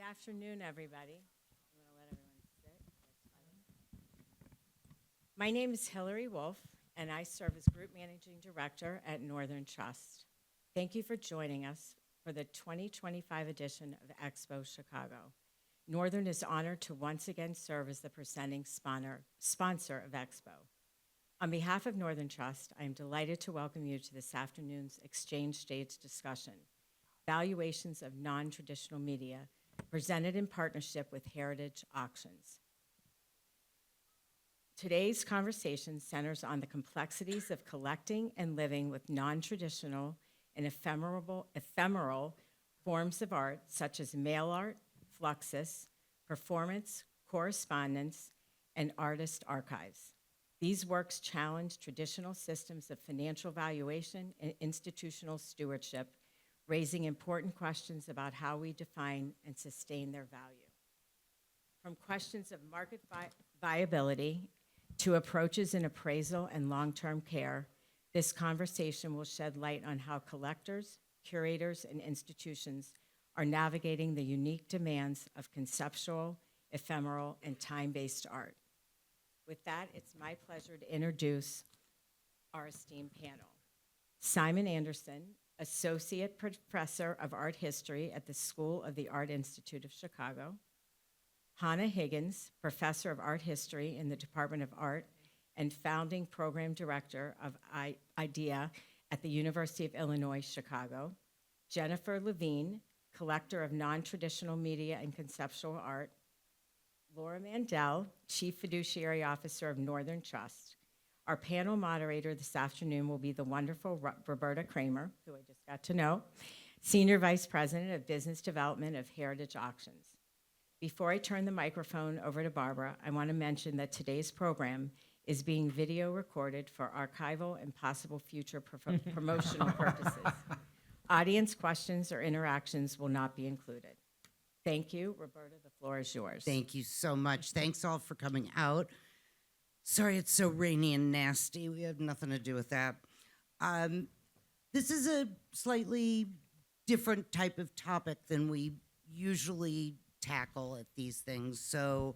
afternoon, everybody. I'm going to let everyone sit. That's fine. My name is Hilary Wolfe, and I serve as Group Managing Director at Northern Trust. Thank you for joining us for the 2025 edition of Expo Chicago. Northern is honored to once again serve as the presenting sponsor of Expo. On behalf of Northern Trust, I am delighted to welcome you to this afternoon's exchange stage discussion, Valuations of Non-Traditional Media, presented in partnership with Heritage Auctions. Today's conversation centers on the complexities of collecting and living with non-traditional and ephemeral forms of art, such as mail art, Fluxus, performance, correspondence, and artist archives. These works challenge traditional systems of financial valuation and institutional stewardship, raising important questions about how we define and sustain their value. From questions of market viability to approaches in appraisal and long-term care, this conversation will shed light on how collectors, curators, and institutions are navigating the unique demands of conceptual, ephemeral, and time-based art. With that, it's my pleasure to introduce our esteemed panel. Simon Anderson, Associate Professor of Art History at the School of the Art Institute of Chicago. Hannah Higgins, Professor of Art History in the Department of Art and founding Program Director of IDEA at the University of Illinois, Chicago. Jennifer Levine, Collector of Non-Traditional Media and Conceptual Art. Laura Mandel, Chief Fiduciary Officer of Northern Trust. Our panel moderator this afternoon will be the wonderful Roberta Kramer, who I just got to know, Senior Vice President of Business Development of Heritage Auctions. Before I turn the microphone over to Barbara, I want to mention that today's program is being video recorded for archival and possible future promotional purposes. Audience questions or interactions will not be included. Thank you. Roberta, the floor is yours. Thank you so much. Thanks all for coming out. Sorry it's so rainy and nasty. We have nothing to do with that. This is a slightly different type of topic than we usually tackle at these things. So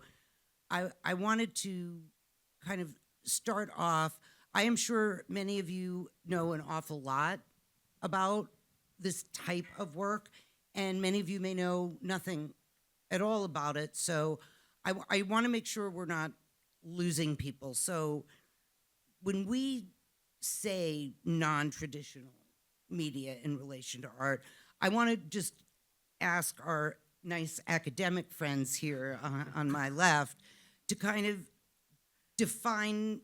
I wanted to kind of start off. I am sure many of you know an awful lot about this type of work, and many of you may know nothing at all about it. So I want to make sure we're not losing people. So when we say non-traditional media in relation to art, I want to just ask our nice academic friends here on my left to kind of define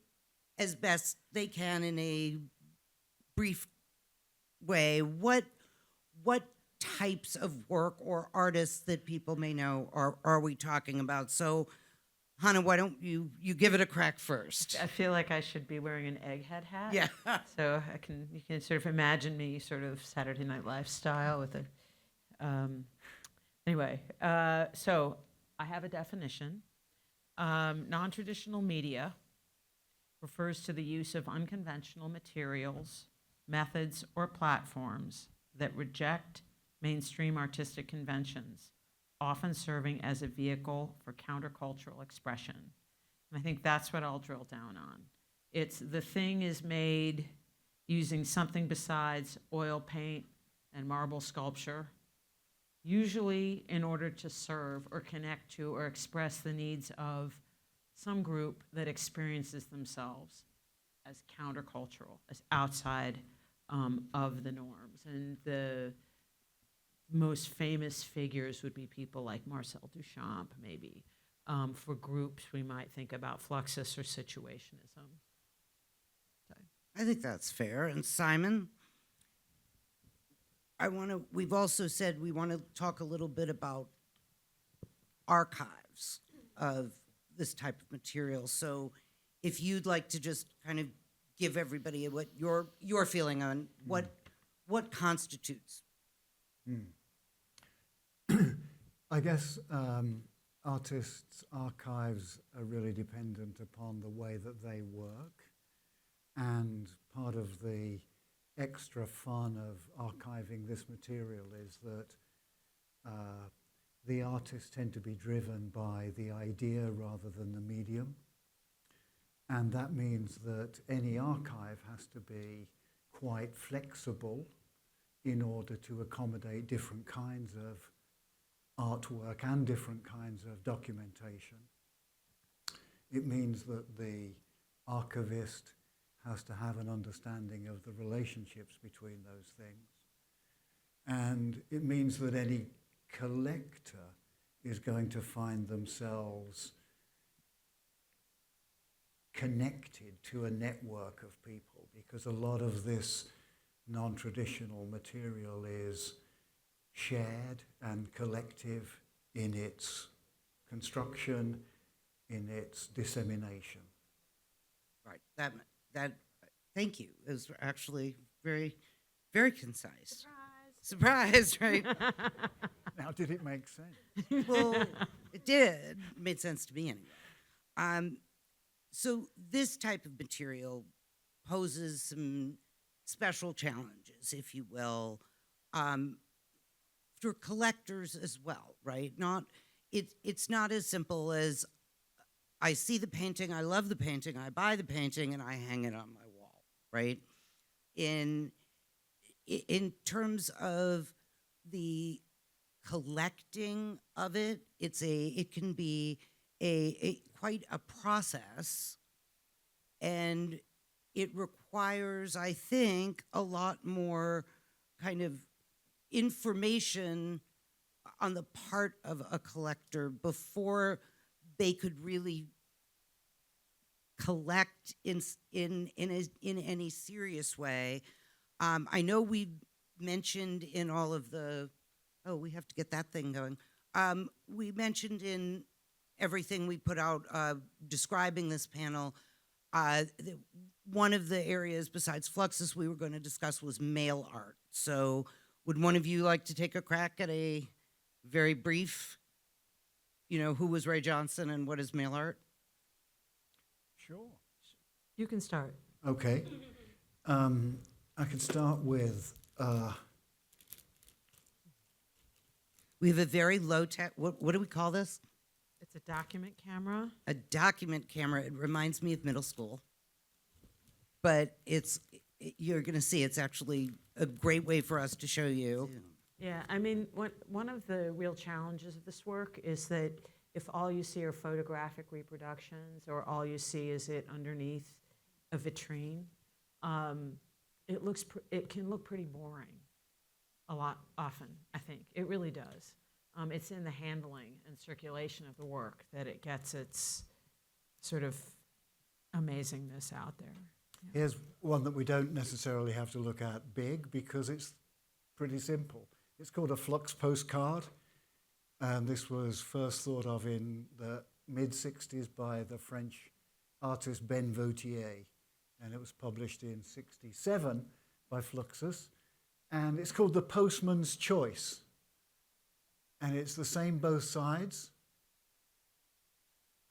as best they can in a brief way what types of work or artists that people may know are we talking about. So Hannah, why don't you give it a crack first? I feel like I should be wearing an egghead hat. Yeah. So you can sort of imagine me sort of Saturday Night Live style with a. Anyway, so I have a definition. Non-traditional media refers to the use of unconventional materials, methods, or platforms that reject mainstream artistic conventions, often serving as a vehicle for countercultural expression. And I think that's what I'll drill down on. It's the thing is made using something besides oil paint and marble sculpture, usually in order to serve or connect to or express the needs of some group that experiences themselves as countercultural, as outside of the norms. And the most famous figures would be people like Marcel Duchamp, maybe. For groups, we might think about Fluxus or situationism. So. I think that's fair. And Simon, we've also said we want to talk a little bit about archives of this type of material. So if you'd like to just kind of give everybody what your feeling on what constitutes. I guess artists' archives are really dependent upon the way that they work, and part of the extra fun of archiving this material is that the artists tend to be driven by the idea rather than the medium. And that means that any archive has to be quite flexible in order to accommodate different kinds of artwork and different kinds of documentation. It means that the archivist has to have an understanding of the relationships between those things. And it means that any collector is going to find themselves connected to a network of people, because a lot of this non-traditional material is shared and collective in its construction, in its dissemination. Right. That. Thank you. It was actually very, very concise. Surprise, right? Now, did it make sense? Well, it did. It made sense to me anyway. So this type of material poses some special challenges, if you will, for collectors as well, right? It's not as simple as I see the painting, I love the painting, I buy the painting, and I hang it on my wall, right? In terms of the collecting of it, it can be a quite a process, and it requires, I think, a lot more kind of information on the part of a collector before they could really collect in any serious way. I know we mentioned in all of the, we have to get that thing going. We mentioned in everything we put out describing this panel, one of the areas besides Fluxus we were going to discuss was mail art. So would one of you like to take a crack at a very brief, who was Ray Johnson and what is mail art? Sure. You can start. Okay. I can start with we have a very low tech, what do we call this? It's a document camera. A document camera. It reminds me of middle school. But you're going to see it's actually a great way for us to show you. Yeah, I mean, one of the real challenges of this work is that if all you see are photographic reproductions or all you see is it underneath a vitrine, it can look pretty boring often, I think. It really does. It's in the handling and circulation of the work that it gets its sort of amazingness out there. Yeah. Here's one that we don't necessarily have to look at big because it's pretty simple. It's called a flux postcard, and this was first thought of in the mid-60s by the French artist Ben Vautier, and it was published in 67 by Fluxus, and it's called The Postman's Choice, and it's the same both sides,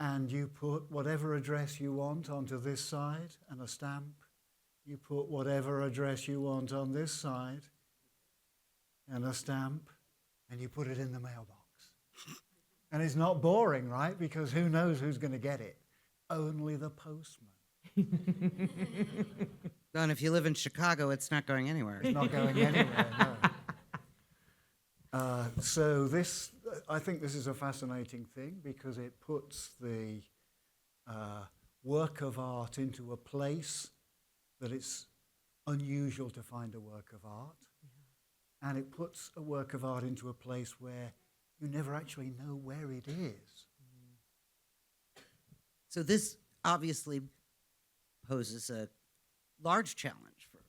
and you put whatever address you want onto this side and a stamp. You put whatever address you want on this side and a stamp, and you put it in the mailbox. And it's not boring, right? Because who knows who's going to get it? Only the postman. And if you live in Chicago, it's not going anywhere. It's not going anywhere, no. So I think this is a fascinating thing because it puts the work of art into a place that it's unusual to find a work of art. Yeah. And it puts a work of art into a place where you never actually know where it is. So this obviously poses a large challenge for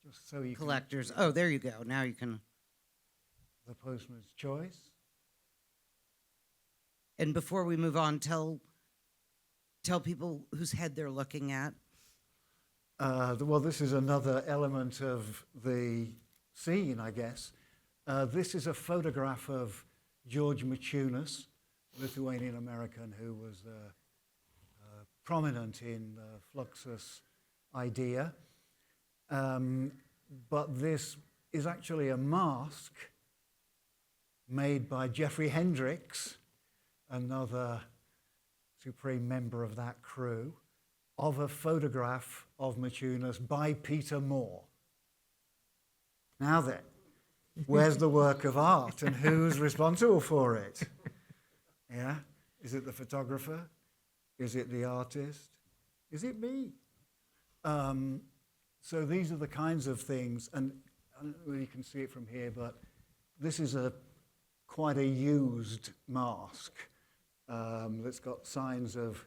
Just so you collectors. Oh, there you go. Now you can. The Postman's Choice. And before we move on, tell people whose head they're looking at. Well, this is another element of the scene, I guess. This is a photograph of George Maciunas, Lithuanian-American, who was prominent in the Fluxus idea. But this is actually a mask made by Jeffrey Hendricks, another supreme member of that crew, of a photograph of Matunus by Peter Moore. Now then, where's the work of art and who's responsible for it? Yeah? Is it the photographer? Is it the artist? Is it me? So these are the kinds of things, and I don't know if you can see it from here, but this is quite a used mask that's got signs of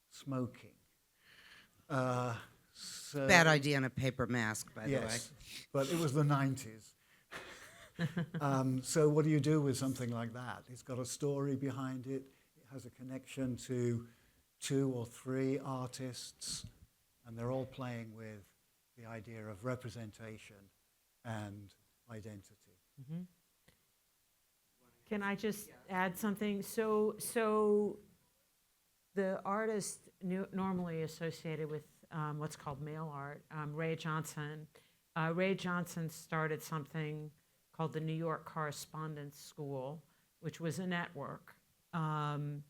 smoking. So Bad idea on a paper mask, by the way. yes, but it was the 90s. So what do you do with something like that? It's got a story behind it. It has a connection to 2 or 3 artists, and they're all playing with the idea of representation and identity. Mm-hmm. Can I just add something? So the artist normally associated with what's called mail art, Ray Johnson. Ray Johnson started something called the New York Correspondence School, which was a network. And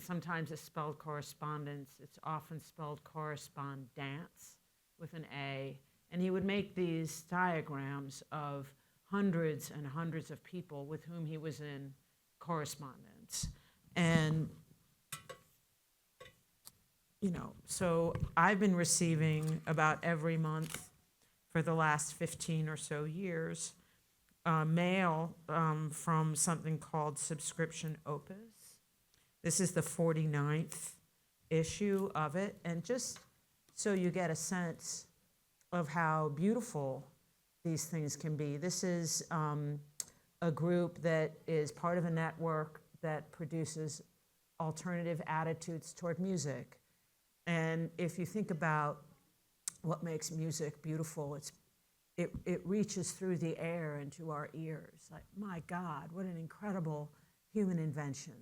sometimes it's spelled correspondence. It's often spelled correspondence with an A. And he would make these diagrams of hundreds and hundreds of people with whom he was in correspondence. And, you know, so I've been receiving about every month for the last 15 or so years mail from something called Subscription Opus. This is the 49th issue of it. And just so you get a sense of how beautiful these things can be, this is a group that is part of a network that produces alternative attitudes toward music. And if you think about what makes music beautiful, it reaches through the air into our ears. Like, my God, what an incredible human invention.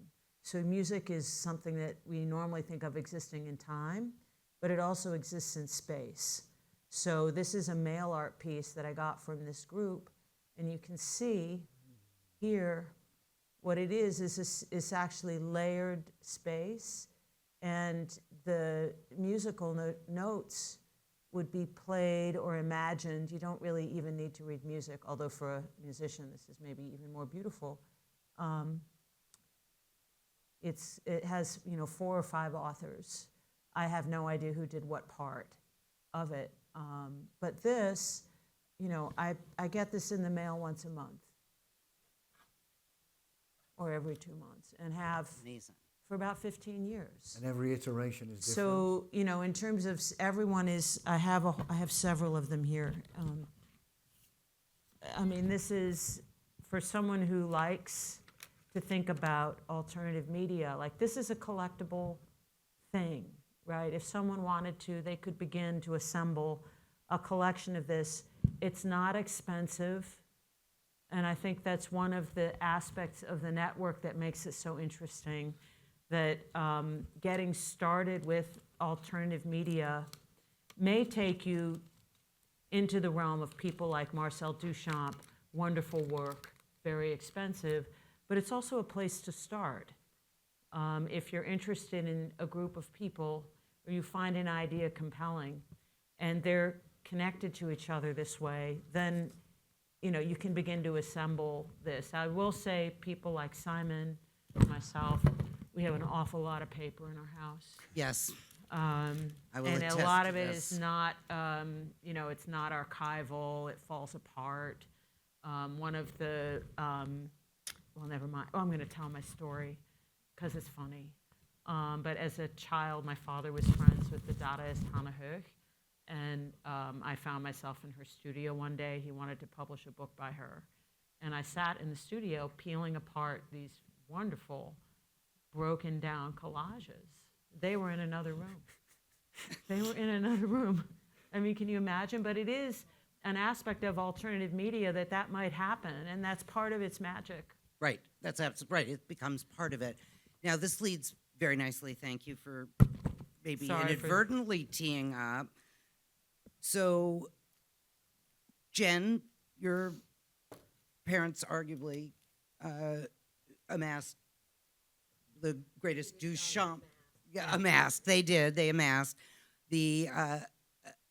So music is something that we normally think of existing in time, but it also exists in space. So this is a mail art piece that I got from this group, and you can see here what it is it's actually layered space, and the musical notes would be played or imagined. You don't really even need to read music, although for a musician this is maybe even more beautiful. It has 4 or 5 authors. I have no idea who did what part of it. But this, I get this in the mail once a month or every 2 months, and have Amazing. for about 15 years. And every iteration is different. So, in terms of everyone I have several of them here. This is for someone who likes to think about alternative media. Like, this is a collectible thing, right? If someone wanted to, they could begin to assemble a collection of this. It's not expensive, and I think that's one of the aspects of the network that makes it so interesting, that getting started with alternative media may take you into the realm of people like Marcel Duchamp, wonderful work, very expensive, but it's also a place to start. If you're interested in a group of people, or you find an idea compelling, and they're connected to each other this way, then you can begin to assemble this. I will say people like Simon and myself, we have an awful lot of paper in our house. Yes. I will and a attest lot to of it this. is not, it's not archival. It falls apart. One of the, well, never mind. Oh, I'm going to tell my story because it's funny. But as a child, my father was friends with the Dadaist Hannah Höch, and I found myself in her studio one day. He wanted to publish a book by her, and I sat in the studio peeling apart these wonderful, broken down collages. They were in another room. They were in another room. I mean, can you imagine? But it is an aspect of alternative media that might happen, and that's part of its magic. Right. That's absolutely right. It becomes part of it. Now, this leads very nicely. Thank you for maybe Sorry for- inadvertently teeing up. So, Jen, your parents arguably amassed the greatest Duchamp. Yeah, amassed. They did. They amassed the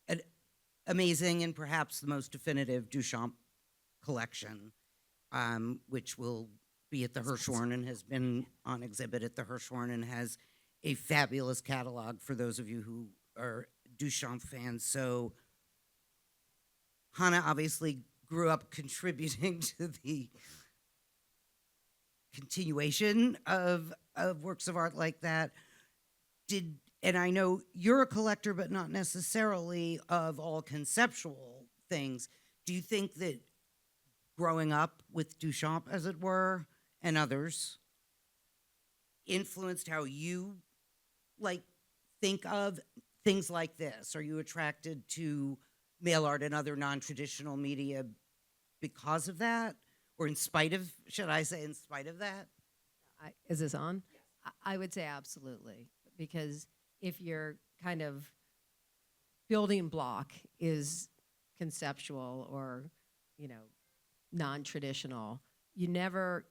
an amazing and perhaps the most definitive Duchamp collection, which will be at the Hirshhorn and has been on exhibit at the Hirshhorn and has a fabulous catalog for those of you who are Duchamp fans. So Hannah obviously grew up contributing to the continuation of works of art like that. And I know you're a collector, but not necessarily of all conceptual things. Do you think that growing up with Duchamp, as it were, and others, influenced how you think of things like this? Are you attracted to mail art and other non-traditional media because of that, or in spite of? Should I say in spite of that? Is this on? Yes. I would say absolutely, because if your kind of building block is conceptual or, non-traditional, you never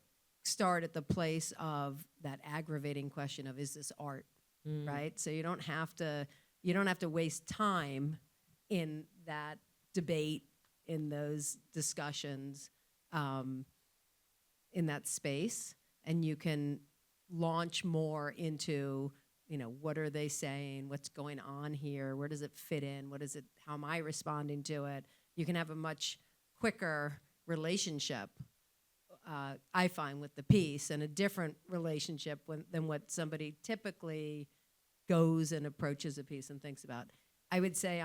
start at the place of that aggravating question of, is this art, right? So you don't have to waste time in that debate, in those discussions, in that space, and you can launch more into, what are they saying? What's going on here? Where does it fit in? How am I responding to it? You can have a much quicker relationship, I find, with the piece, and a different relationship than what somebody typically goes and approaches a piece and thinks about. I would say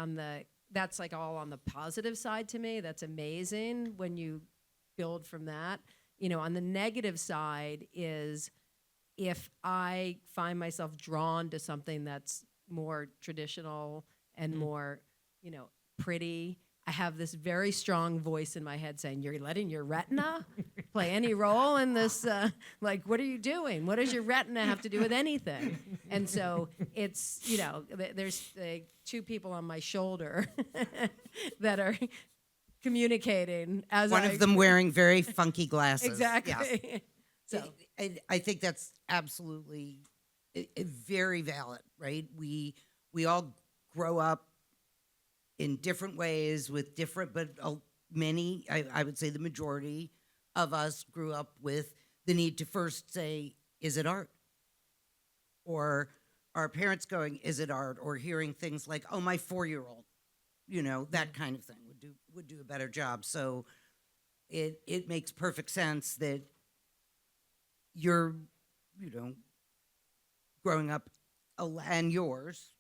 that's like all on the positive side to me. That's amazing when you build from that. On the negative side is if I find myself drawn to something that's more traditional and more, pretty, I have this very strong voice in my head saying, you're letting your retina play any role in this? What are you doing? What does your retina have to do with anything? And so it's, there's two people on my shoulder that are communicating as One of them wearing very funky glasses. Exactly. Yes. So I think that's absolutely very valid, right? We all grow up in different ways with different, but many, I would say the majority of us grew up with the need to first say, is it art? Or our parents going, is it art? Or hearing things like, oh, my 4-year-old, that kind of thing would do a better job. So it makes perfect sense that you're, growing up and yours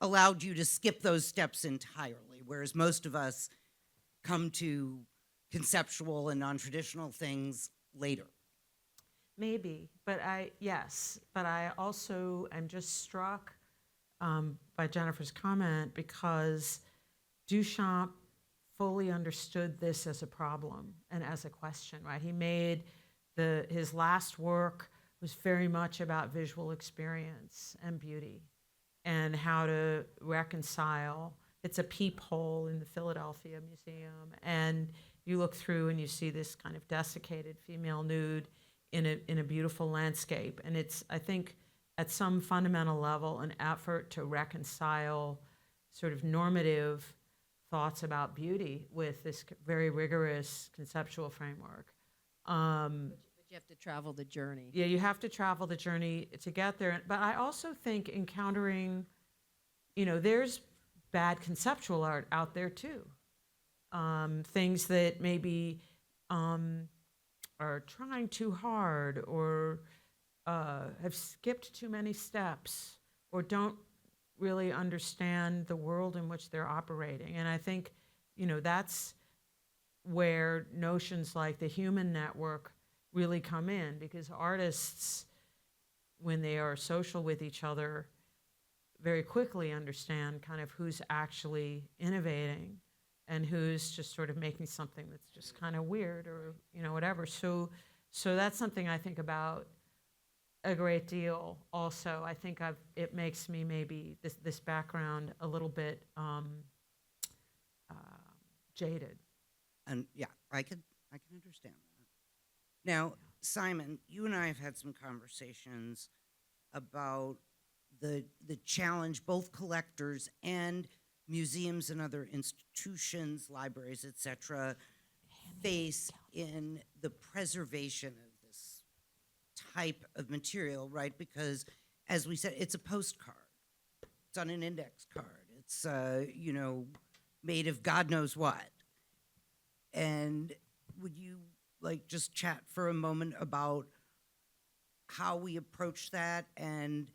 allowed you to skip those steps entirely, whereas most of us come to conceptual and non-traditional things later. Maybe, but I also am just struck by Jennifer's comment, because Duchamp fully understood this as a problem and as a question, right? He made his last work was very much about visual experience and beauty and how to reconcile. It's a peephole in the Philadelphia Museum, and you look through and you see this kind of desiccated female nude in a beautiful landscape. And it's, I think, at some fundamental level, an effort to reconcile sort of normative thoughts about beauty with this very rigorous conceptual framework. you have to travel the journey. Yeah, you have to travel the journey to get there. But I also think encountering, there's bad conceptual art out there too. Things that maybe are trying too hard, or have skipped too many steps, or don't really understand the world in which they're operating. And I think, that's where notions like the human network really come in, because artists, when they are social with each other, very quickly understand kind of who's actually innovating and who's just sort of making something that's just kind of weird, or whatever. So that's something I think about a great deal. Also, I think it makes me maybe this background a little bit jaded. And yeah, I can understand that. Now, Simon, you and I have had some conversations about the challenge both collectors and museums and other institutions, libraries, etc., face in the preservation of this type of material, right? Because, as we said, it's a postcard. It's on an index card. It's, made of God knows what. And would you just chat for a moment about how we approach that? And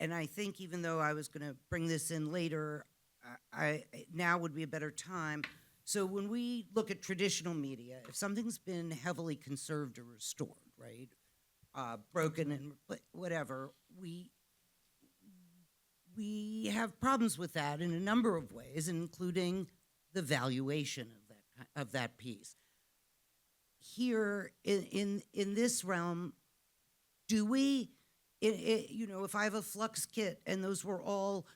I think even though I was going to bring this in later, I now would be a better time. So when we look at traditional media, if something's been heavily conserved or restored, right, broken and whatever, we have problems with that in a number of ways, including the valuation of that piece. Here in this realm, do we, if I have a flux kit and those were all,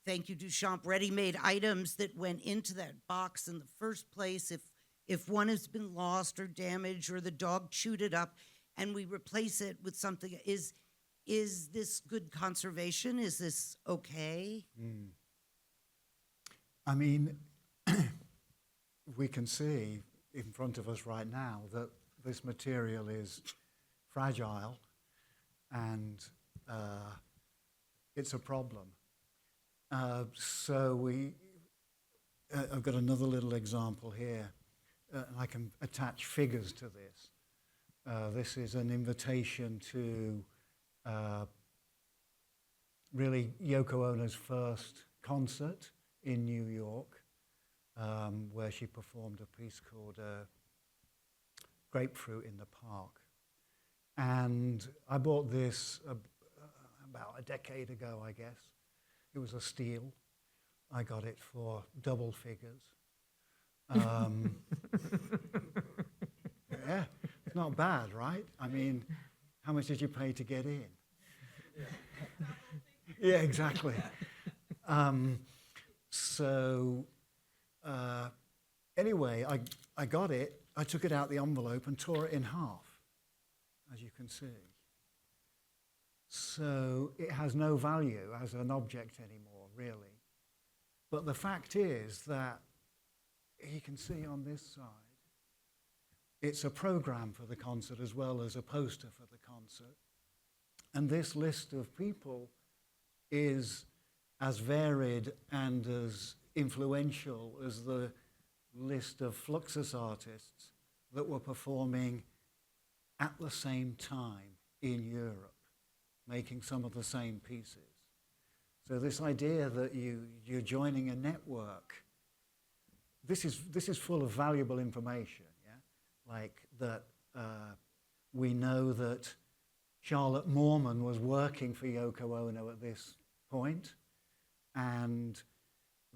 thank you Duchamp, ready-made items that went into that box in the first place, if one has been lost or damaged or the dog chewed it up and we replace it with something, is this good conservation? Is this okay? I mean, we can see in front of us right now that this material is fragile and it's a problem. So I've got another little example here. I can attach figures to this. This is an invitation to really Yoko Ono's first concert in New York, where she performed a piece called Grapefruit in the Park. And I bought this about a decade ago, I guess. It was a steal. I got it for double figures. Yeah, it's not bad, right? I mean, how much did you pay to get in? Yeah, exactly. Anyway, I got it. I took it out the envelope and tore it in half, as you can see. So it has no value as an object anymore, really. But the fact is that you can see on this side, it's a program for the concert as well as a poster for the concert. And this list of people is as varied and as influential as the list of Fluxus artists that were performing at the same time in Europe, making some of the same pieces. So this idea that you're joining a network, this is full of valuable information, yeah? Like that we know that Charlotte Moorman was working for Yoko Ono at this point, and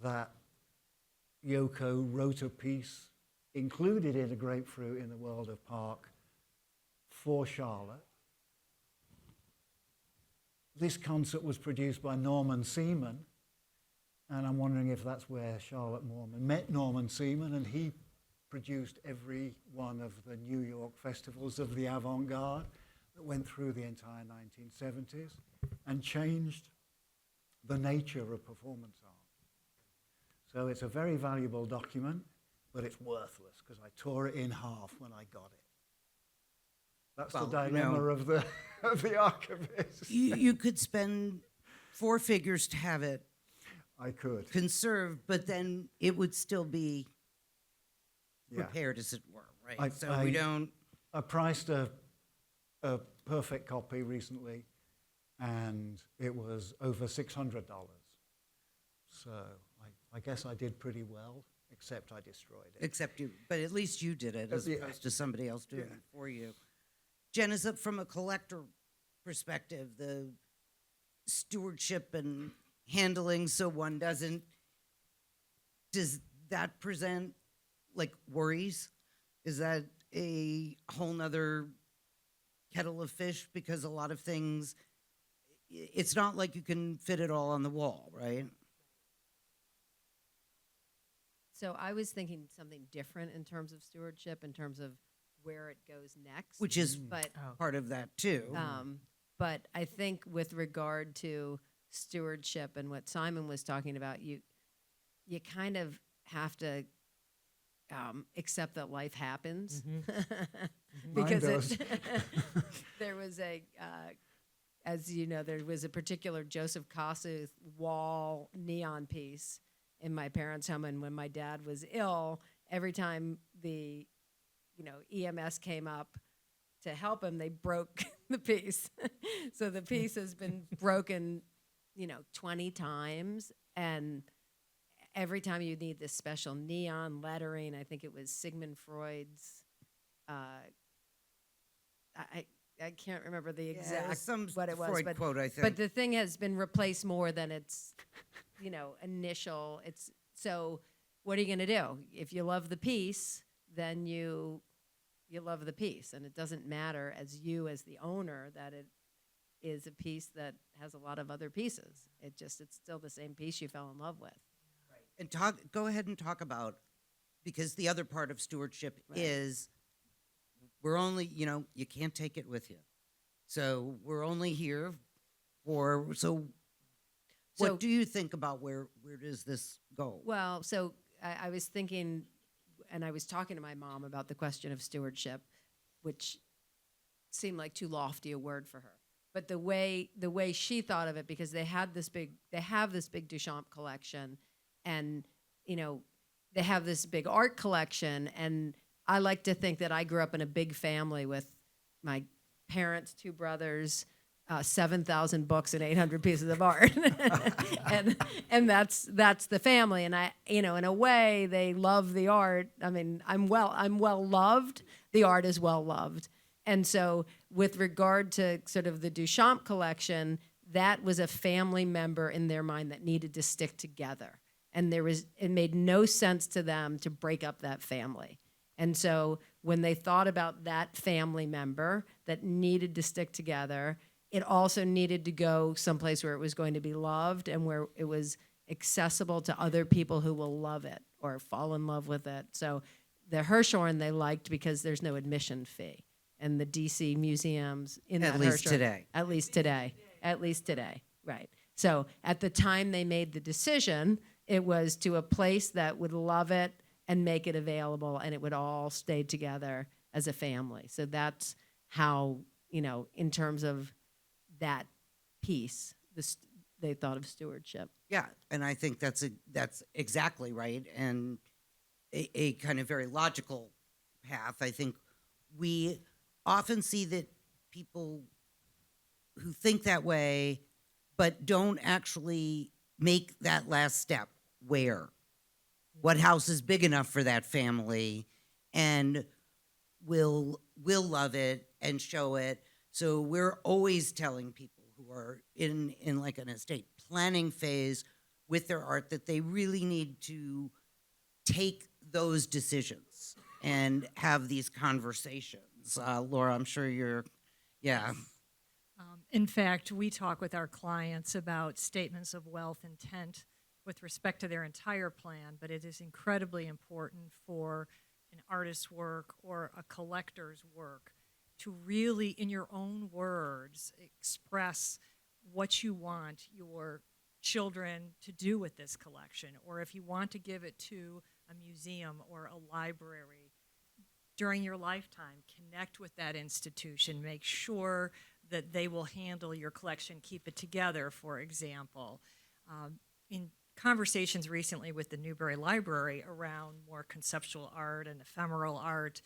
that Yoko wrote a piece included in A Grapefruit in the World of Park for Charlotte. This concert was produced by Norman Seaman, and I'm wondering if that's where Charlotte Moorman met Norman Seaman, and he produced every one of the New York festivals of the avant-garde that went through the entire 1970s and changed the nature of performance art. So it's a very valuable document, but it's worthless because I tore it in half when I got it. That's the dilemma of the archivist. You could spend 4 figures to have it I could. conserved, but then it would still be repaired, as it were, right? I priced a perfect copy recently, and it was over $600. So I guess I did pretty well, except I destroyed it. Except you, but at least you did it as opposed to somebody else doing it for you. Jen, is it from a collector perspective, the stewardship and handling so one does that present worries? Is that a whole nother kettle of fish? Because a lot of things, it's not like you can fit it all on the wall, right? So I was thinking something different in terms of stewardship, in terms of where it goes next. Which is but part of that too. but I think with regard to stewardship and what Simon was talking about, you kind of have to accept that life happens. Because does. there was as you know, there was a particular Joseph Kossuth wall neon piece in my parents' home, and when my dad was ill, every time the EMS came up to help him, they broke the piece. So the piece has been broken 20 times, and every time you need this special neon lettering, I think it was Sigmund Freud's, I can't remember the exact some what it was, Freud but quote, I think. but the thing has been replaced more than its initial. It's so. What are you going to do if you love the piece? Then you love the piece, and it doesn't matter as the owner that it is a piece that has a lot of other pieces. It's still the same piece you fell in love with. And go ahead and talk about, because the other part of stewardship is we're only, you can't take it with you. So we're only here for, so what do you think about where does this go? Well, so I was thinking, and I was talking to my mom about the question of stewardship, which seemed like too lofty a word for her. But the way she thought of it, because they have this big Duchamp collection, and they have this big art collection, and I like to think that I grew up in a big family with my parents, 2 brothers, 7,000 books and 800 pieces of art, and that's the family. And I, in a way, they love the art. I mean, I'm well loved. The art is well loved. And so, with regard to sort of the Duchamp collection, that was a family member in their mind that needed to stick together. And it made no sense to them to break up that family. And so, when they thought about that family member that needed to stick together, it also needed to go someplace where it was going to be loved and where it was accessible to other people who will love it or fall in love with it. So the Hirshhorn they liked because there's no admission fee. And the DC museums in that At least Hirshhorn- today. At least today, right. So at the time they made the decision, it was to a place that would love it and make it available, and it would all stay together as a family. So that's how, in terms of that piece, they thought of stewardship. Yeah, and I think that's exactly right, and a kind of very logical path. I think we often see that people who think that way, but don't actually make that last step. Where? What house is big enough for that family, and will love it and show it. So we're always telling people who are in like an estate planning phase with their art that they really need to take those decisions and have these conversations. Laura, I'm sure yeah. In fact, we talk with our clients about statements of wealth intent with respect to their entire plan, but it is incredibly important for an artist's work or a collector's work to really, in your own words, express what you want your children to do with this collection, or if you want to give it to a museum or a library during your lifetime, connect with that institution, make sure that they will handle your collection, keep it together, for example. In conversations recently with the Newberry Library around more conceptual art and ephemeral art,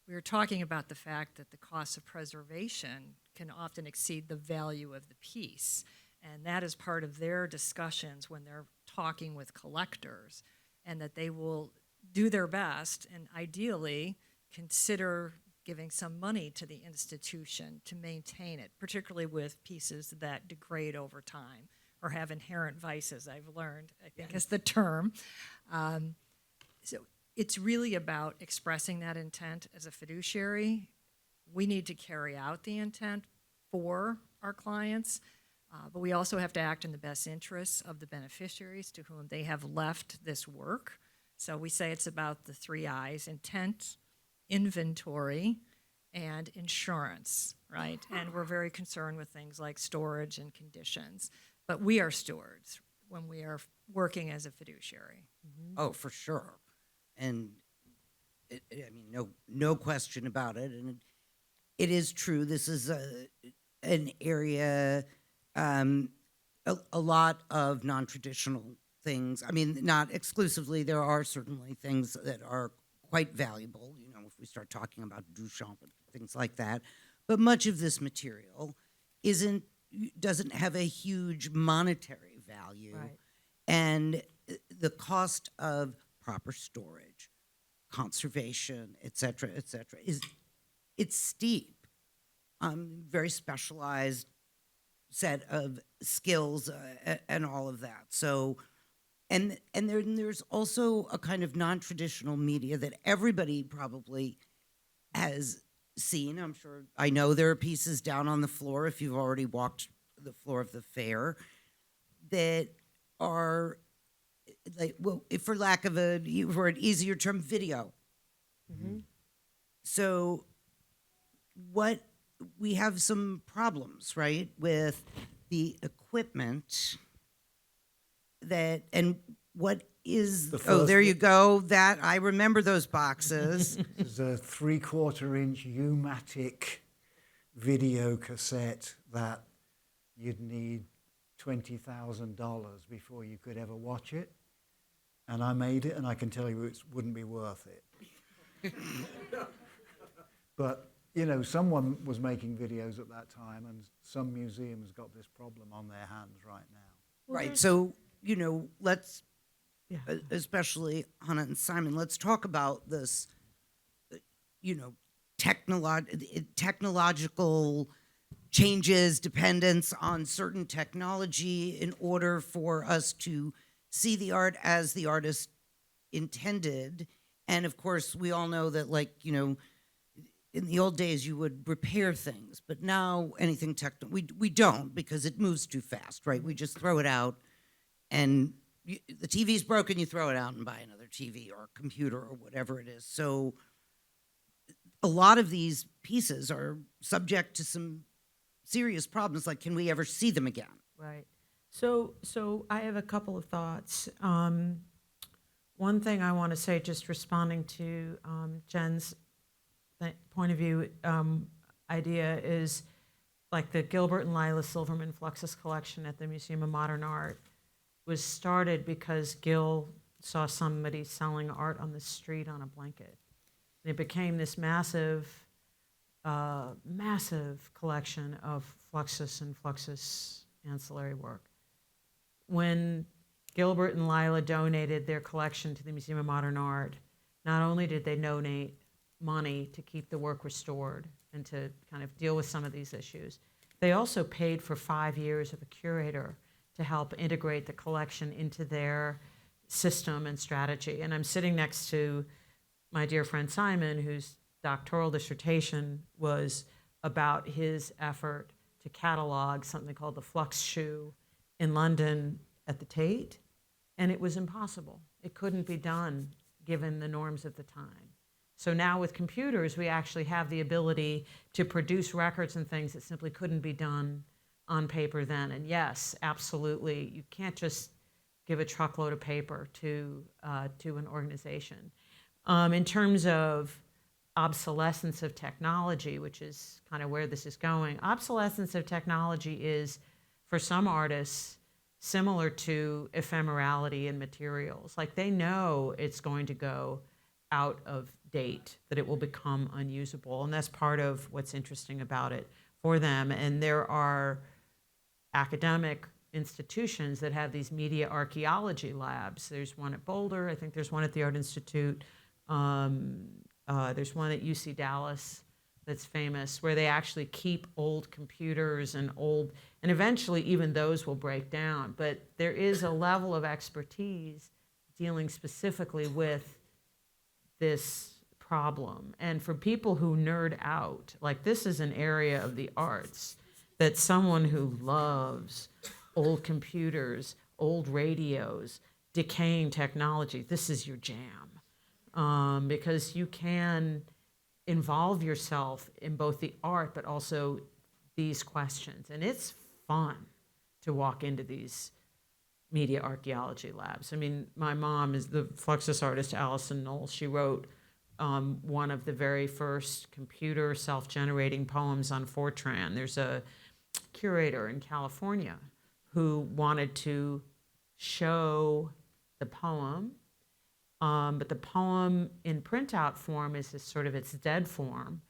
we were talking about the fact that the cost of preservation can often exceed the value of the piece. And that is part of their discussions when they're talking with collectors, and that they will do their best and ideally consider giving some money to the institution to maintain it, particularly with pieces that degrade over time or have inherent vices, I've learned, I think is the term. So it's really about expressing that intent as a fiduciary. We need to carry out the intent for our clients, but we also have to act in the best interests of the beneficiaries to whom they have left this work. So we say it's about the 3 I's: intent, inventory, and insurance, right? And we're very concerned with things like storage and conditions. But we are stewards when we are working as a fiduciary. Oh, for sure. And I mean, no question about it. And it is true. This is an area, a lot of non-traditional things. I mean, not exclusively. There are certainly things that are quite valuable, you know, if we start talking about Duchamp and things like that. But much of this material doesn't have a huge monetary value. Right. And the cost of proper storage, conservation, et cetera, it's steep. Very specialized set of skills and all of that. So, and there's also a kind of non-traditional media that everybody probably has seen. I'm sure, I know there are pieces down on the floor, if you've already walked the floor of the fair, that are like, well, if for lack of an easier term, video. So we have some problems, right, with the equipment and what is, there you go, that, I remember those boxes. There's a 3/4-inch U-matic video cassette that you'd need $20,000 before you could ever watch it. And I made it, and I can tell you it wouldn't be worth it. But, you know, someone was making videos at that time, and some museums got this problem on their hands right now. Right, so, you know, let's, Yeah. especially Hannah and Simon, let's talk about this, you know, technological changes, dependence on certain technology in order for us to see the art as the artist intended. And of course, we all know that, like, you know, in the old days you would repair things, but now anything we don't, because it moves too fast, right? We just throw it out, and the TV's broken, you throw it out and buy another TV or computer or whatever it is. So a lot of these pieces are subject to some serious problems, like, can we ever see them again? Right. So I have a couple of thoughts. One thing I want to say, just responding to Jen's point of view idea, is like the Gilbert and Lila Silverman Fluxus collection at the Museum of Modern Art was started because Gil saw somebody selling art on the street on a blanket. And it became this massive collection of Fluxus and Fluxus ancillary work. When Gilbert and Lila donated their collection to the Museum of Modern Art, not only did they donate money to keep the work restored and to kind of deal with some of these issues, they also paid for 5 years of a curator to help integrate the collection into their system and strategy. And I'm sitting next to my dear friend Simon, whose doctoral dissertation was about his effort to catalog something called the Flux shoe in London at the Tate, and it was impossible. It couldn't be done given the norms of the time. So now with computers, we actually have the ability to produce records and things that simply couldn't be done on paper then. And yes, absolutely, you can't just give a truckload of paper to an organization. In terms of obsolescence of technology, which is kind of where this is going, obsolescence of technology is, for some artists, similar to ephemerality in materials. Like, they know it's going to go out of date, that it will become unusable, and that's part of what's interesting about it for them. And there are academic institutions that have these media archaeology labs. There's one at Boulder, I think there's one at the Art Institute, there's one at UC Dallas that's famous, where they actually keep old computers and eventually even those will break down. But there is a level of expertise dealing specifically with this problem. And for people who nerd out, like, this is an area of the arts that someone who loves old computers, old radios, decaying technology, this is your jam. Because you can involve yourself in both the art but also these questions. And it's fun to walk into these media archaeology labs. I mean, my mom is the Fluxus artist, Allison Knowles. She wrote one of the very first computer self-generating poems on Fortran. There's a curator in California who wanted to show the poem, but the poem in printout form is sort of its dead form.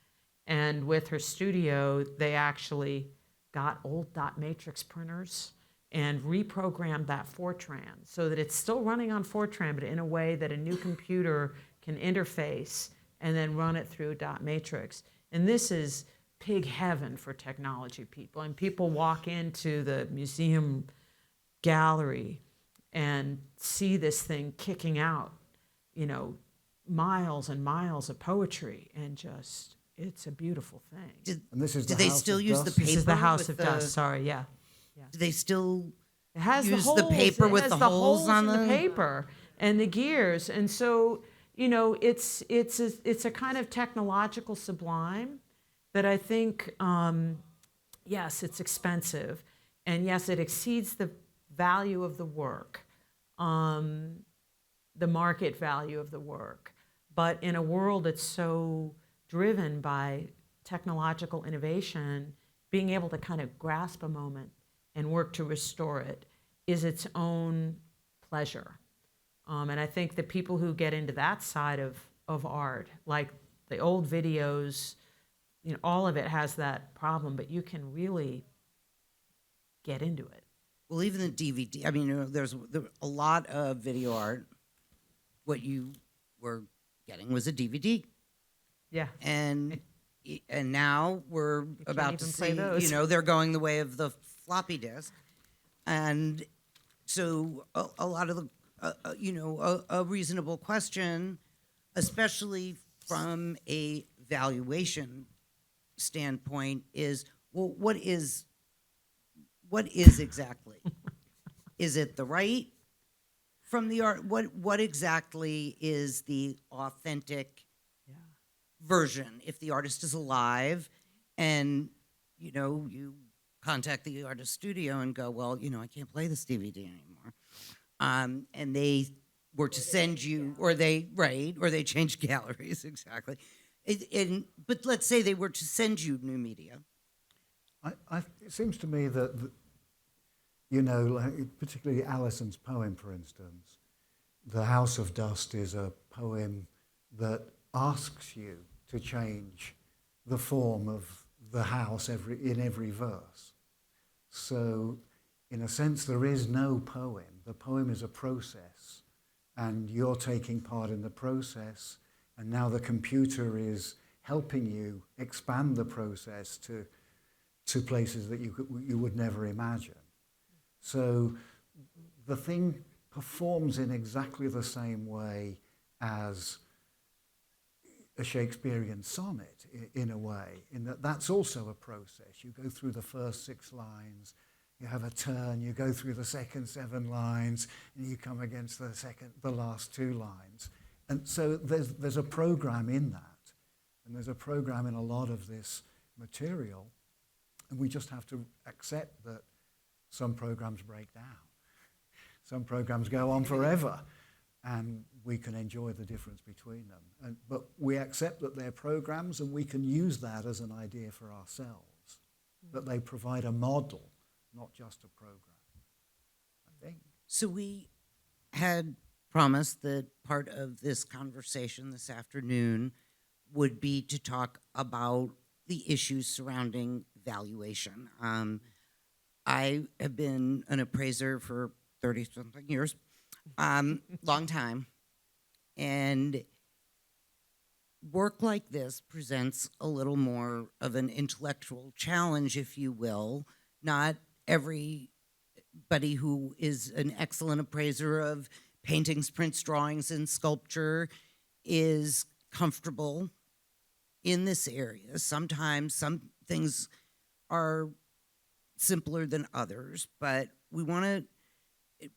And with her studio, they actually got old dot matrix printers and reprogrammed that Fortran so that it's still running on Fortran, but in a way that a new computer can interface and then run it through dot matrix. And this is pig heaven for technology people. And people walk into the museum gallery and see this thing kicking out, you know, miles and miles of poetry, and just, it's a beautiful thing. And this is Do the they House still of use the Dust? paper? This is the House with of the- Dust, sorry, yeah. Do they still It has use the the holes. paper It with has the holes on in the them? paper and the gears, and so you know it's a kind of technological sublime that I think yes, it's expensive, and yes, it exceeds the value of the work, the market value of the work, but in a world that's so driven by technological innovation, being able to kind of grasp a moment and work to restore it is its own pleasure. And I think the people who get into that side of art, like the old videos, you know, all of it has that problem, but you can really get into it. Well, even the DVD. I mean, you know, there's a lot of video art. What you were getting was a DVD, Yeah. and now we're can't about to even play see. those. You know, they're going the way of the floppy disk, and so a lot of the, you know, a reasonable question, especially from a valuation standpoint, is, well, what is exactly? Is it the right from the art? What exactly is the authentic version? If the artist is alive, and you know, you contact the artist studio and go, well, you know, I can't play this DVD anymore, and they were to send you, or they change galleries exactly. But let's say they were to send you new media. It seems to me that, you know, like particularly Alison's poem, for instance, The House of Dust is a poem that asks you to change the form of the house in every verse. So, in a sense, there is no poem. The poem is a process, and you're taking part in the process, and now the computer is helping you expand the process to places that you would never imagine. So the thing performs in exactly the same way as a Shakespearean sonnet, in a way, in that that's also a process. You go through the first 6 lines, you have a turn, you go through the second 7 lines, and you come against the last 2 lines. And so there's a program in that, and there's a program in a lot of this material, and we just have to accept that some programs break down. Some programs go on forever, and we can enjoy the difference between them. But we accept that they're programs, and we can use that as an idea for ourselves, that they provide a model, not just a program, I think. So we had promised that part of this conversation this afternoon would be to talk about the issues surrounding valuation. I have been an appraiser for 30-something years, long time, and work like this presents a little more of an intellectual challenge, if you will. Not everybody who is an excellent appraiser of paintings, prints, drawings, and sculpture is comfortable in this area. Sometimes some things are simpler than others, but we want to,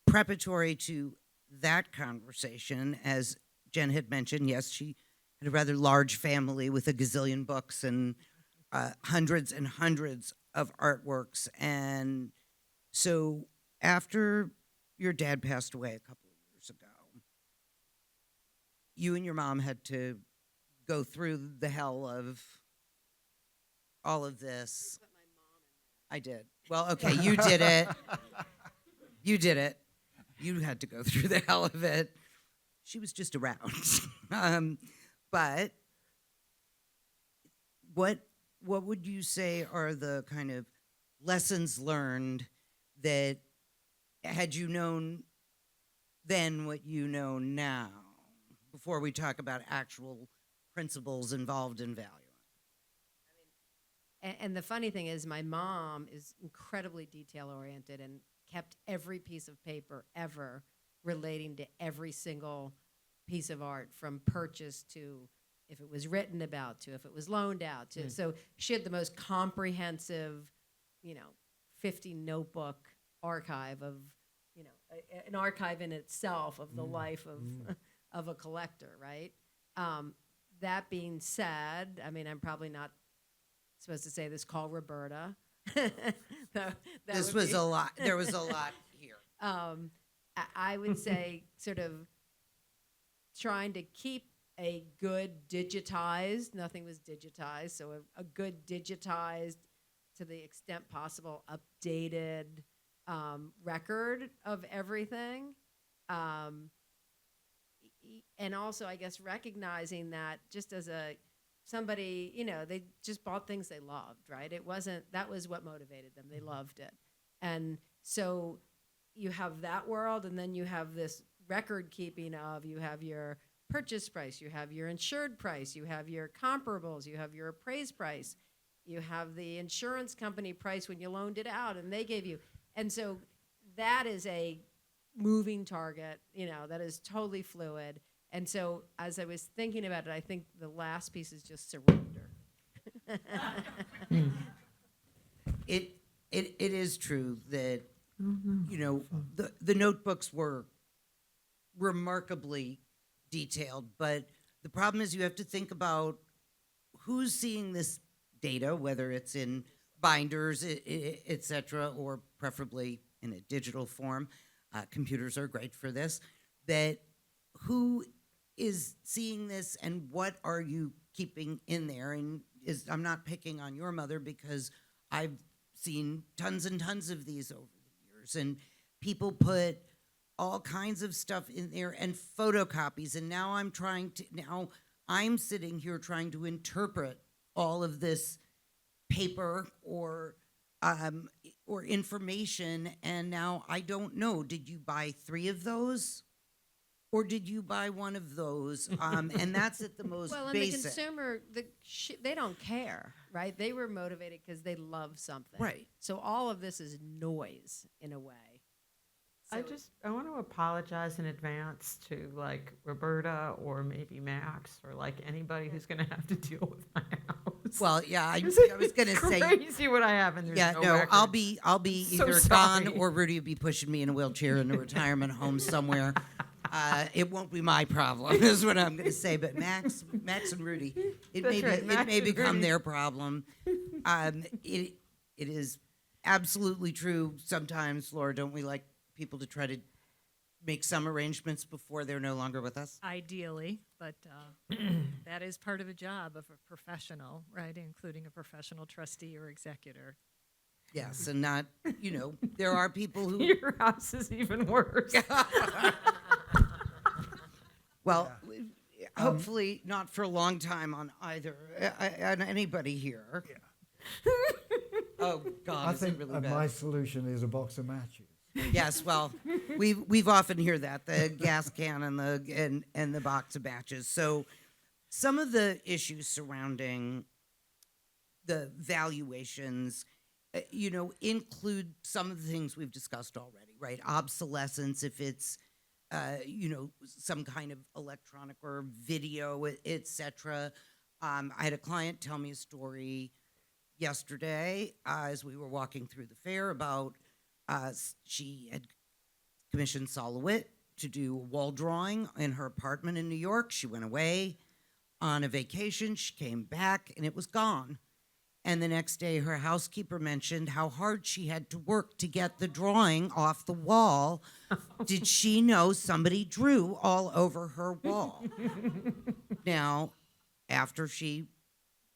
preparatory to that conversation, as Jen had mentioned, yes, she had a rather large family with a gazillion books and hundreds and hundreds of artworks. And so after your dad passed away a couple of years ago, you and your mom had to go through the hell of all of this. I did. Well, okay, you did it. You did it. You had to go through the hell of it. She was just around. But what would you say are the kind of lessons learned that, had you known then what you know now, before we talk about actual principles involved in value? And the funny thing is, my mom is incredibly detail oriented and kept every piece of paper ever relating to every single piece of art, from purchase to if it was written about to if it was loaned out to. So she had the most comprehensive, 50 notebook archive of, an archive in itself of the life of a collector, right? That being said, I mean, I'm probably not supposed to say this. Call Roberta. This was a lot. There was a lot here. I would say sort of trying to keep a good digitized, nothing was digitized, so a good digitized, to the extent possible, updated record of everything. And also, I guess, recognizing that just as somebody, they just bought things they loved, right? That was what motivated them. They loved it. And so you have that world, and then you have this record keeping of, you have your purchase price, you have your insured price, you have your comparables, you have your appraised price, you have the insurance company price when you loaned it out and they gave you. And so that is a moving target, that is totally fluid. And so as I was thinking about it, I think the last piece is just surrender. It is true that, the notebooks were remarkably detailed, but the problem is you have to think about who's seeing this data, whether it's in binders, et cetera, or preferably in a digital form. Computers are great for this. That who is seeing this and what are you keeping in there? And I'm not picking on your mother, because I've seen tons and tons of these over the years, and people put all kinds of stuff in there and photocopies. And now I'm sitting here trying to interpret all of this paper or information. And now I don't know, did you buy 3 of those? Or did you buy one of those? And that's at the most Well, and basic. the consumer, they don't care, right? They were motivated because they love something. Right. So all of this is noise in a way. I want to apologize in advance to Roberta or maybe Max or anybody who's going to have to deal with my house. Well, yeah, I was going to say. Crazy what I have, and there's Yeah, no record. I'll be So either sorry. gone or Rudy will be pushing me in a wheelchair in a retirement home somewhere. It won't be my problem, is what I'm going to say. But Max and Rudy, it That's right, it Max may and become Rudy. their problem. It is absolutely true. Sometimes, Laura, don't we like people to try to make some arrangements before they're no longer with us? Ideally, but that is part of a job of a professional, right? Including a professional trustee or executor. Yes, and not, there are people who. Your house is even worse. Well, hopefully not for a long time on either, on anybody here. Yeah. Oh, God, I is it think really bad? my solution is a box of matches. Yes, well, we've often hear that, the gas can and the box of matches. So some of the issues surrounding the valuations, include some of the things we've discussed already, right? Obsolescence, if it's, some kind of electronic or video, et cetera. I had a client tell me a story yesterday as we were walking through the fair about she had commissioned Solowit to do a wall drawing in her apartment in New York. She went away. on a vacation. She came back and it was gone. And the next day, her housekeeper mentioned how hard she had to work to get the drawing off the wall. Did she know somebody drew all over her wall? Now, after she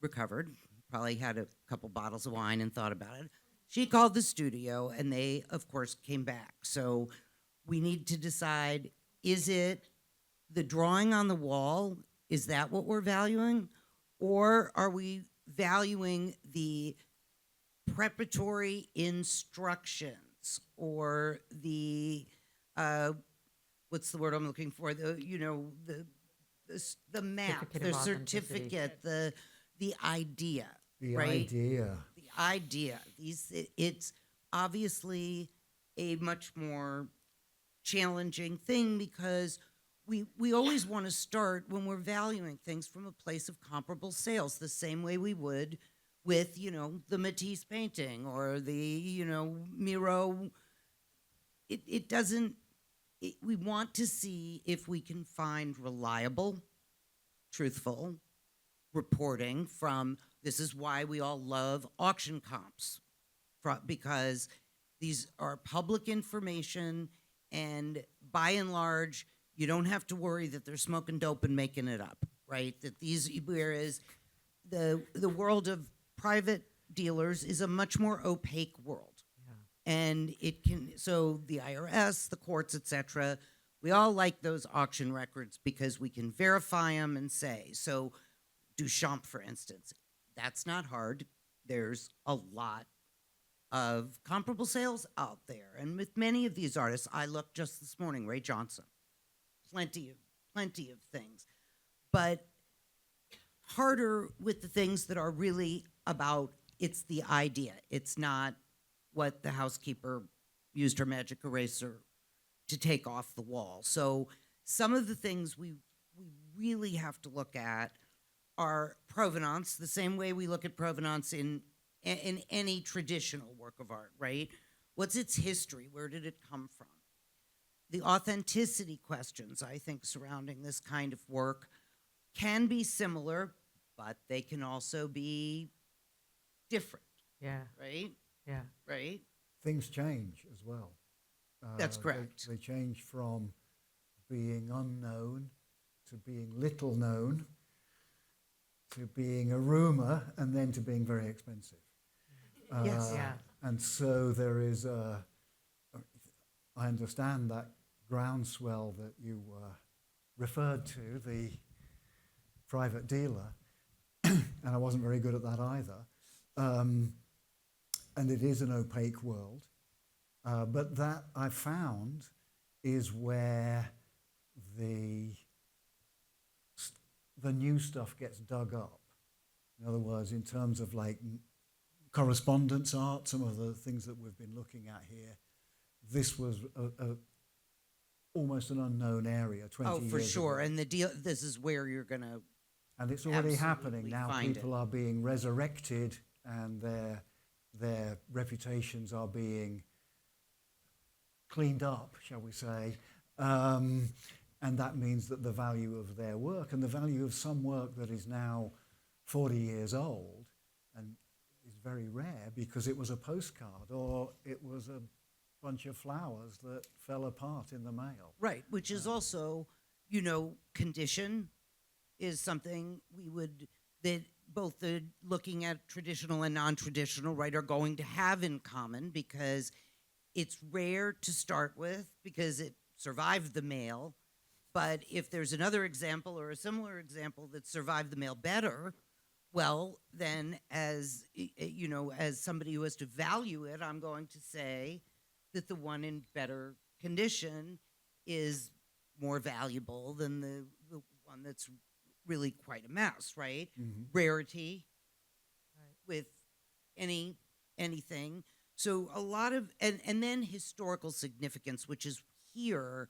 recovered, probably had a couple bottles of wine and thought about it, she called the studio and they, of course, came back. So we need to decide, is it the drawing on the wall? Is that what we're valuing? Or are we valuing the preparatory instructions or the what's the word I'm looking for? The map, Certificate the of authenticity. certificate, the idea, The right? idea. The idea. It's obviously a much more challenging thing because we always want to start when we're valuing things from a place of comparable sales, the same way we would with, the Matisse painting or the, Miro. It doesn't, we want to see if we can find reliable, truthful reporting from, this is why we all love auction comps, because these are public information and by and large, you don't have to worry that they're smoking dope and making it up, right? Whereas the world of private dealers is a much more opaque world. Yeah. And so the IRS, the courts, et cetera, we all like those auction records because we can verify them and say, so Duchamp, for instance, that's not hard. There's a lot of comparable sales out there. And with many of these artists, I looked just this morning, Ray Johnson, plenty of things, but harder with the things that are really about, it's the idea. It's not what the housekeeper used her magic eraser to take off the wall. So some of the things we really have to look at are provenance, the same way we look at provenance in any traditional work of art, right? What's its history? Where did it come from? The authenticity questions, I think, surrounding this kind of work can be similar, but they can also be different, Yeah, right? yeah. Right? Things change as well. That's correct. They change from being unknown to being little known to being a rumor and then to being very expensive. Yes. Yeah. And so there is I understand that groundswell that you referred to, the private dealer, and I wasn't very good at that either. And it is an opaque world. But that I found is where the new stuff gets dug up. In other words, in terms of like correspondence art, some of the things that we've been looking at here, this was almost an unknown area 20 years ago. Oh, for sure. And this is where you're going to. And it's already happening absolutely now. find People are being resurrected, and their reputations are being cleaned up, shall we say? And that means that the value of their work and the value of some work that is now 40 years old and is very rare because it was a postcard or it was a bunch of flowers that fell apart in the mail. Right, which is also, condition is something that both the looking at traditional and non-traditional, right, are going to have in common because it's rare to start with because it survived the mail. But if there's another example or a similar example that survived the mail better, well, then as somebody who has to value it, I'm going to say that the one in better condition is more valuable than the one that's really quite a mess, right? Mm-hmm. Rarity with anything. So a lot of, and then historical significance, which is here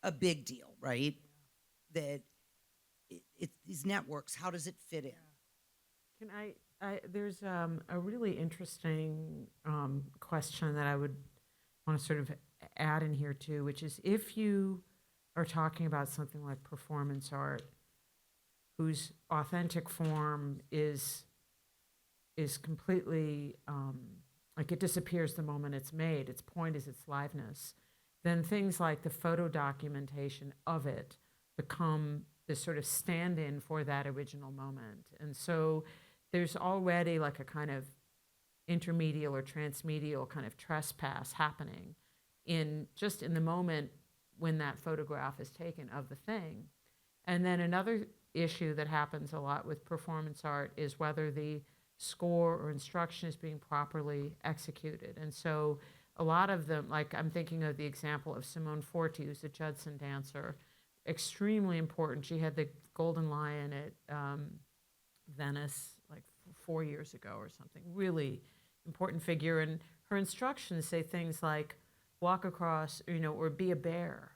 a big deal, right? That it's these networks, how does it fit in? Can there's a really interesting question that I would want to sort of add in here too, which is if you are talking about something like performance art, whose authentic form is completely, like it disappears the moment it's made. Its point is its liveness. Then things like the photo documentation of it become the sort of stand-in for that original moment. And so there's already like a kind of intermedial or transmedial kind of trespass happening in just in the moment when that photograph is taken of the thing. And then another issue that happens a lot with performance art is whether the score or instruction is being properly executed. And so a lot of them, like I'm thinking of the example of Simone Forti, who's a Judson dancer, extremely important. She had the Golden Lion at Venice like 4 years ago or something, really important figure. And her instructions say things like walk across, or be a bear,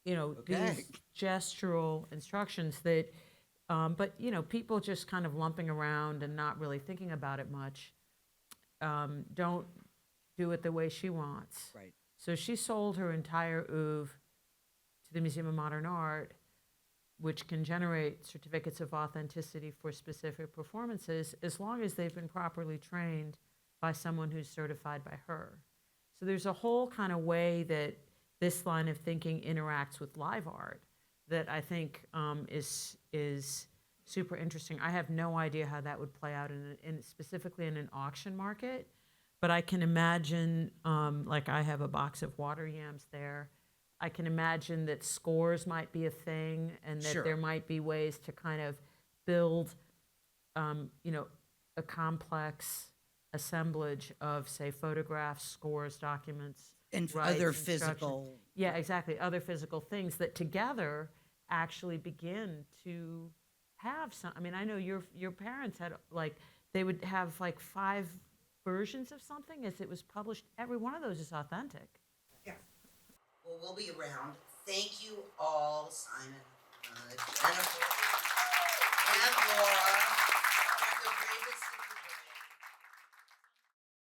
Okay. these gestural instructions that, but, people just kind of lumping around and not really thinking about it much, don't do it the way she wants. Right. So she sold her entire oeuvre to the Museum of Modern Art, which can generate certificates of authenticity for specific performances as long as they've been properly trained by someone who's certified by her. So there's a whole kind of way that this line of thinking interacts with live art that I think is super interesting. I have no idea how that would play out in specifically in an auction market, but I can imagine, like I have a box of water yams there. I can imagine that scores might be a thing, and that Sure. there might be ways to kind of build, a complex assemblage of, say, photographs, scores, documents, And rights, other instructions. physical. Yeah, exactly. Other physical things that together actually begin to have some. I mean, I know your parents had they would have 5 versions of something as it was published. Every one of those is authentic. Yeah. Well, we'll be around. Thank you all, Simon, Jennifer, and Laura. Have the bravest